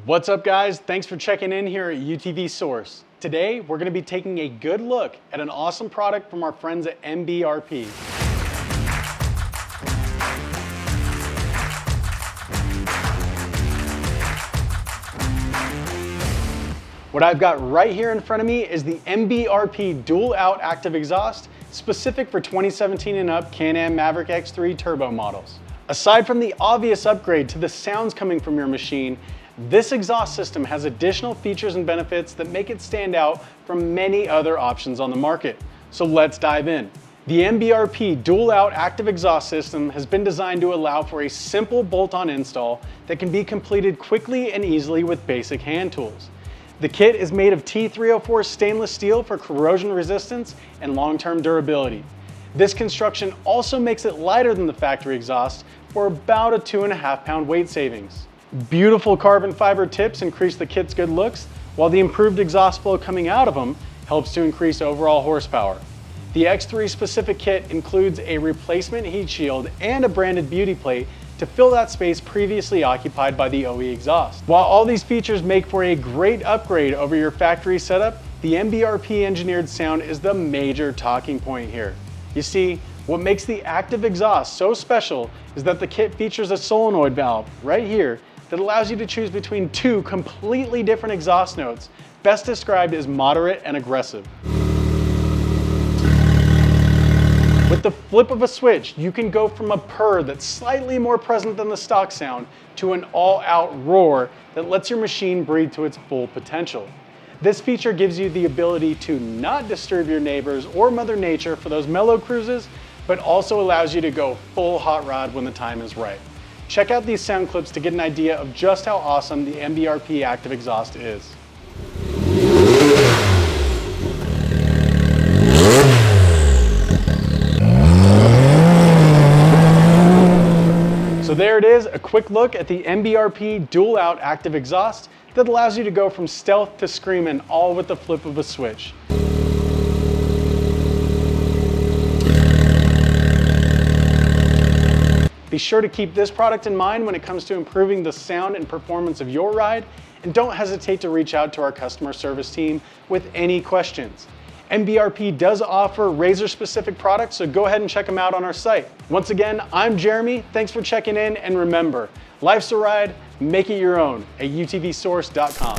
What's up guys? Thanks for checking in here at UTV Source. Today, we're gonna be taking a good look at an awesome product from our friends at MBRP. What I've got right here in front of me is the MBRP Dual-Out Active Exhaust, specific for 2017 and up Can-Am Maverick X3 turbo models. Aside from the obvious upgrade to the sounds coming from your machine, this exhaust system has additional features and benefits that make it stand out from many other options on the market. So let's dive in. The MBRP Dual-Out Active Exhaust system has been designed to allow for a simple bolt-on install that can be completed quickly and easily with basic hand tools. The kit is made of T304 stainless steel for corrosion resistance and long-term durability. This construction also makes it lighter than the factory exhaust for about a 2.5 pound weight savings. Beautiful carbon fiber tips increase the kit's good looks, while the improved exhaust flow coming out of them helps to increase overall horsepower. The X3 specific kit includes a replacement heat shield and a branded beauty plate to fill that space previously occupied by the OE exhaust. While all these features make for a great upgrade over your factory setup, the MBRP-engineered sound is the major talking point here. You see, what makes the active exhaust so special is that the kit features a solenoid valve right here that allows you to choose between two completely different exhaust notes, best described as moderate and aggressive. With the flip of a switch, you can go from a purr that's slightly more present than the stock sound to an all-out roar that lets your machine breathe to its full potential. This feature gives you the ability to not disturb your neighbors or Mother Nature for those mellow cruises, but also allows you to go full hot rod when the time is right. Check out these sound clips to get an idea of just how awesome the MBRP Active Exhaust is. So there it is, a quick look at the MBRP Dual-Out Active Exhaust that allows you to go from stealth to screaming all with the flip of a switch. Be sure to keep this product in mind when it comes to improving the sound and performance of your ride, and don't hesitate to reach out to our customer service team with any questions. MBRP does offer razor-specific products, so go ahead and check them out on our site. Once again, I'm Jeremy, thanks for checking in, and remember, life's a ride, make it your own at utvsource.com.